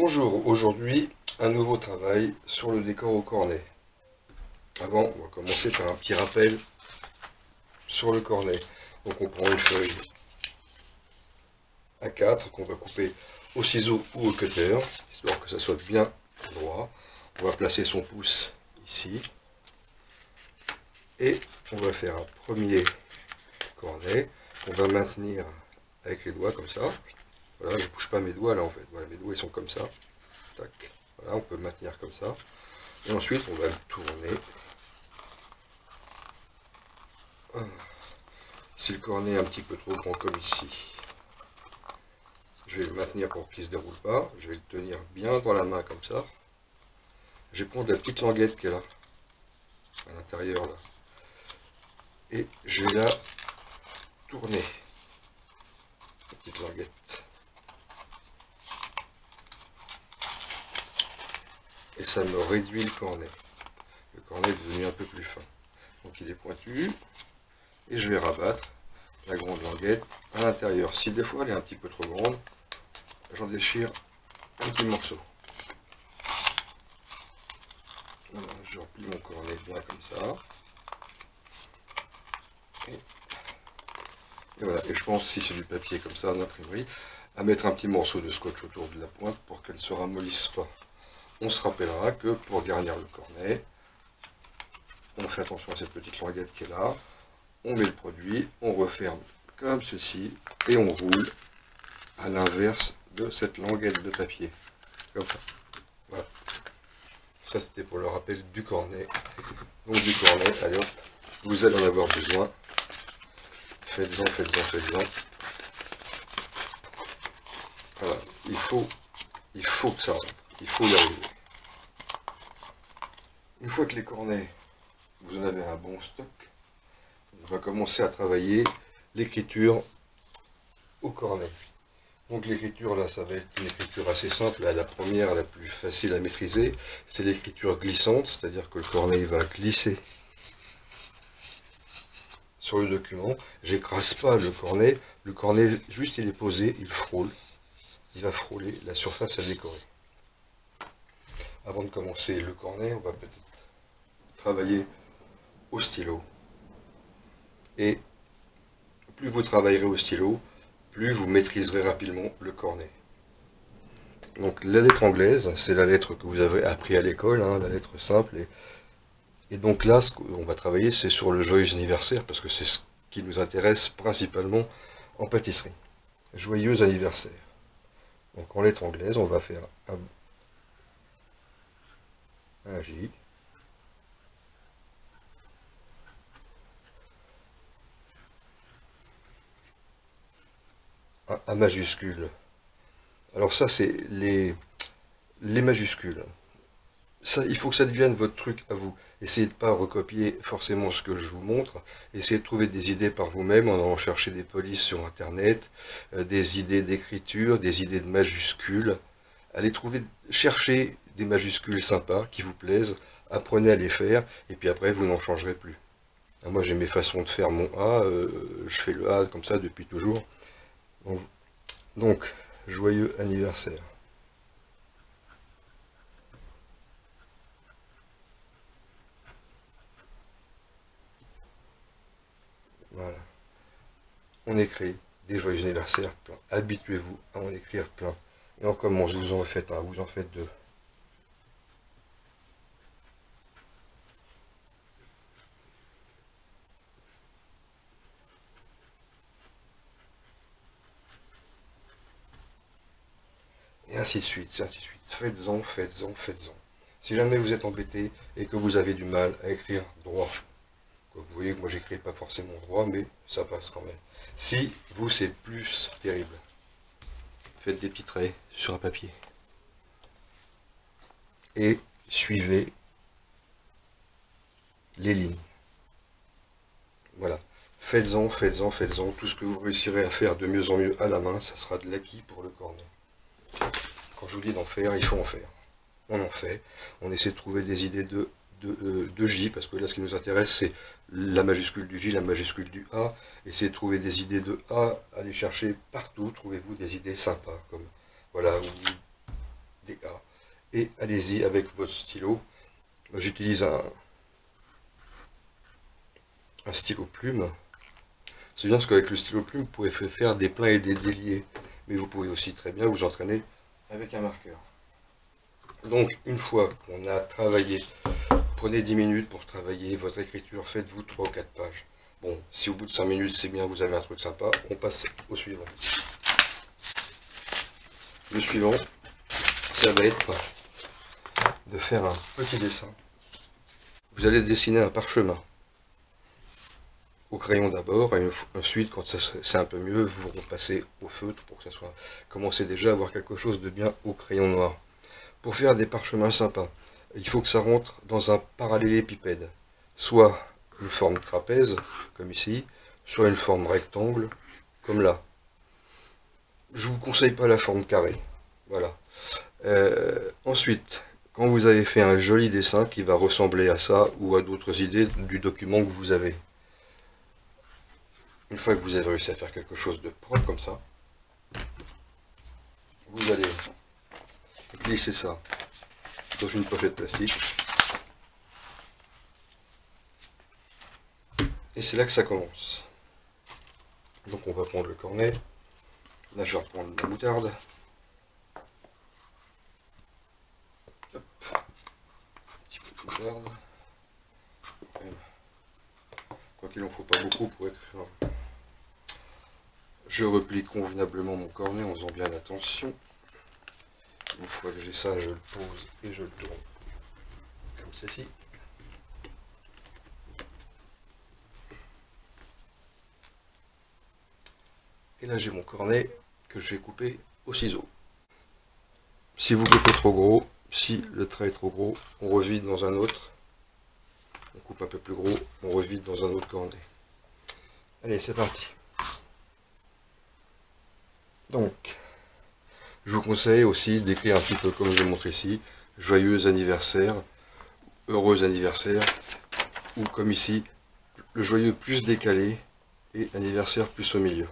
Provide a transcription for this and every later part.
Bonjour, aujourd'hui un nouveau travail sur le décor au cornet. Avant, on va commencer par un petit rappel sur le cornet. Donc on prend une feuille A4 qu'on va couper au ciseau ou au cutter, histoire que ça soit bien droit. On va placer son pouce ici. Et on va faire un premier cornet qu'on va maintenir avec les doigts comme ça. Voilà, je ne bouge pas mes doigts là en fait. Voilà, mes doigts ils sont comme ça. Tac. Voilà, on peut le maintenir comme ça. Et ensuite, on va le tourner. Si le cornet est un petit peu trop grand comme ici, je vais le maintenir pour qu'il ne se déroule pas. Je vais le tenir bien dans la main comme ça. Je vais prendre la petite languette qui est là, à l'intérieur là. Et je vais la tourner. La petite languette. Et ça me réduit le cornet. Le cornet est devenu un peu plus fin. Donc il est pointu. Et je vais rabattre la grande languette à l'intérieur. Si des fois elle est un petit peu trop grande, j'en déchire un petit morceau. Voilà, je replie mon cornet bien comme ça. Et voilà. Et je pense, si c'est du papier comme ça en imprimerie, à mettre un petit morceau de scotch autour de la pointe pour qu'elle ne se ramollisse pas. On se rappellera que pour garnir le cornet, on fait attention à cette petite languette qui est là. On met le produit, on referme comme ceci et on roule à l'inverse de cette languette de papier. Comme ça. Voilà. Ça c'était pour le rappel du cornet. Donc du cornet, allez hop, vous allez en avoir besoin. Faites-en, faites-en, faites-en. Voilà, il faut que ça rentre. Il faut y arriver. Une fois que les cornets, vous en avez un bon stock, on va commencer à travailler l'écriture au cornet. Donc l'écriture là, ça va être une écriture assez simple. La première, la plus facile à maîtriser, c'est l'écriture glissante, c'est-à-dire que le cornet il va glisser sur le document. J'écrase pas le cornet juste il est posé, il frôle. Il va frôler la surface à décorer. Avant de commencer le cornet, on va peut-être travailler au stylo. Et plus vous travaillerez au stylo, plus vous maîtriserez rapidement le cornet. Donc la lettre anglaise, c'est la lettre que vous avez appris à l'école, hein, la lettre simple. Et donc là, ce qu'on va travailler, c'est sur le joyeux anniversaire, parce que c'est ce qui nous intéresse principalement en pâtisserie. Joyeux anniversaire. Donc en lettre anglaise, on va faire un J. Un A majuscule. Alors ça, c'est les majuscules. Ça, il faut que ça devienne votre truc à vous. Essayez de ne pas recopier forcément ce que je vous montre. Essayez de trouver des idées par vous-même en allant chercher des polices sur Internet, des idées d'écriture, des idées de majuscules. Allez chercher des majuscules sympas qui vous plaisent, apprenez à les faire, et puis après, vous n'en changerez plus. Moi, j'ai mes façons de faire mon A, je fais le A comme ça depuis toujours. Donc, joyeux anniversaire. Voilà. On écrit des joyeux anniversaires plein. Habituez-vous à en écrire plein. Et on commence, vous en faites un, vous en faites deux. Et ainsi de suite, ainsi de suite. Faites-en, faites-en, faites-en. Si jamais vous êtes embêté et que vous avez du mal à écrire droit, vous voyez que moi j'écris pas forcément droit, mais ça passe quand même. Si vous c'est plus terrible, faites des petits traits sur un papier. Et suivez les lignes. Voilà. Faites-en, faites-en, faites-en. Tout ce que vous réussirez à faire de mieux en mieux à la main, ça sera de l'acquis pour le cornet. Quand je vous dis d'en faire, il faut en faire. On en fait. On essaie de trouver des idées de J, parce que là, ce qui nous intéresse, c'est la majuscule du J, la majuscule du A. Essayez de trouver des idées de A, allez chercher partout, trouvez-vous des idées sympas. Comme, voilà, DA. Et allez-y avec votre stylo. J'utilise un stylo plume. C'est bien parce qu'avec le stylo plume, vous pouvez faire des pleins et des déliés. Mais vous pouvez aussi très bien vous entraîner avec un marqueur. Donc, une fois qu'on a travaillé, prenez 10 minutes pour travailler votre écriture, faites-vous 3 ou 4 pages. Bon, si au bout de 5 minutes c'est bien, vous avez un truc sympa, on passe au suivant. Le suivant, ça va être de faire un petit dessin. Vous allez dessiner un parchemin. Au crayon d'abord, et ensuite, quand c'est un peu mieux, vous repassez au feutre pour que ça soit... Commencez déjà à avoir quelque chose de bien au crayon noir. Pour faire des parchemins sympas, il faut que ça rentre dans un parallélépipède. Soit une forme trapèze, comme ici, soit une forme rectangle, comme là. Je vous conseille pas la forme carrée. Voilà. Ensuite, quand vous avez fait un joli dessin qui va ressembler à ça ou à d'autres idées du document que vous avez, une fois que vous avez réussi à faire quelque chose de propre comme ça, vous allez glisser ça dans une pochette plastique. Et c'est là que ça commence. Donc on va prendre le cornet. Là je vais reprendre la moutarde. Hop. Un petit peu de moutarde. Quoi qu'il en faut pas beaucoup pour écrire. Je replie convenablement mon cornet en faisant bien attention. Une fois que j'ai ça, je le pose et je le tourne comme ceci. Et là j'ai mon cornet que je vais couper au ciseau. Si vous coupez trop gros, si le trait est trop gros, on revide dans un autre. On coupe un peu plus gros, on revide dans un autre cornet. Allez, c'est parti. Donc, je vous conseille aussi d'écrire un petit peu comme je montre ici, joyeux anniversaire, heureux anniversaire, ou comme ici, le joyeux plus décalé et anniversaire plus au milieu.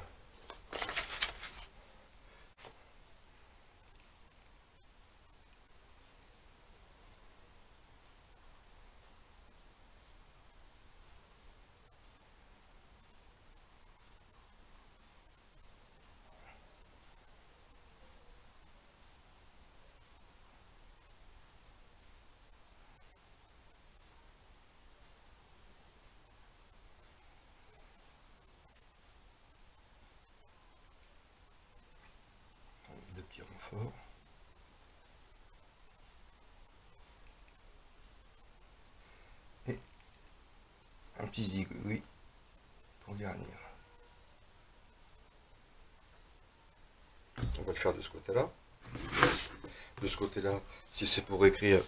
Deux petits renforts. Et un petit zigouille pour garnir. On va le faire de ce côté-là. De ce côté-là, si c'est pour écrire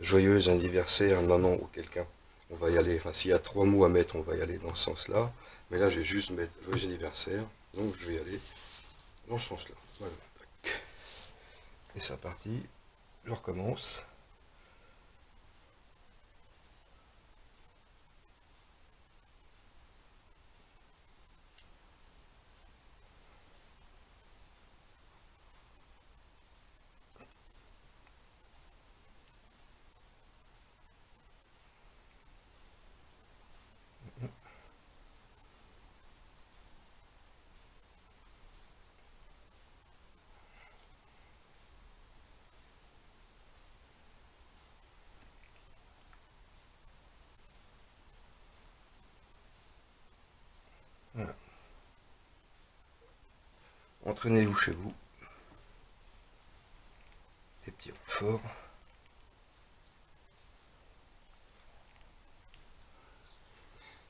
joyeux anniversaire maman ou quelqu'un, on va y aller, enfin s'il y a 3 mots à mettre, on va y aller dans ce sens-là. Mais là, je vais juste mettre joyeux anniversaire, donc je vais y aller dans ce sens-là. Voilà. Et c'est reparti, je recommence. Voilà. Entraînez-vous chez vous. Des petits renforts.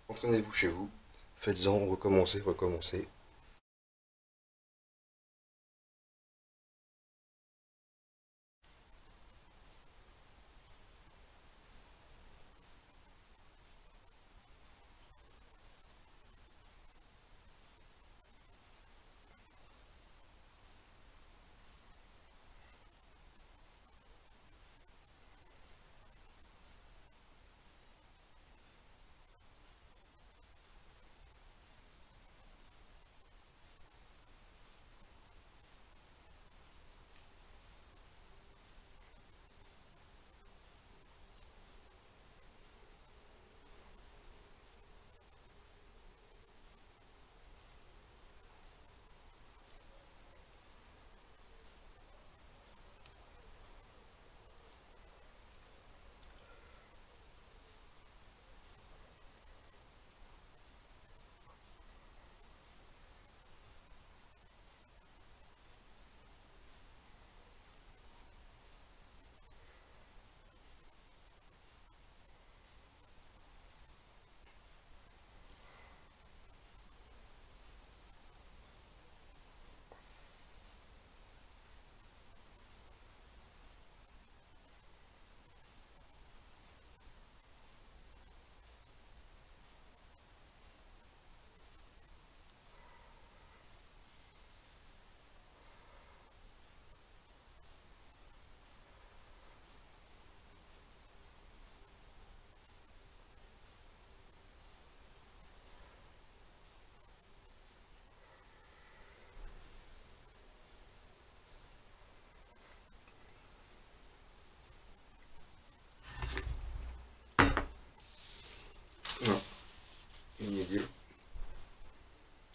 Entraînez-vous chez vous. Faites-en, recommencez, recommencez.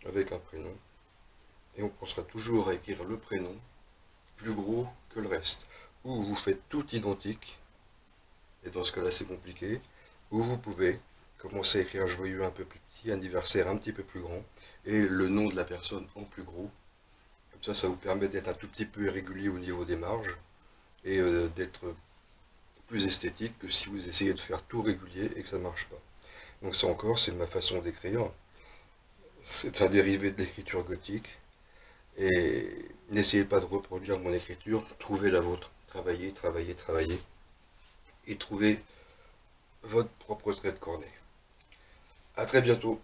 avec un prénom. Et on pensera toujours à écrire le prénom plus gros que le reste. Ou vous faites tout identique, et dans ce cas-là c'est compliqué, ou vous pouvez commencer à écrire un joyeux un peu plus petit, anniversaire un petit peu plus grand, et le nom de la personne en plus gros. Comme ça vous permet d'être un tout petit peu irrégulier au niveau des marges, et d'être plus esthétique que si vous essayez de faire tout régulier et que ça ne marche pas. Donc ça encore, c'est ma façon d'écrire. C'est un dérivé de l'écriture gothique. Et n'essayez pas de reproduire mon écriture, trouvez la vôtre. Travaillez, travaillez, travaillez. Et trouvez votre propre trait de cornet. A très bientôt.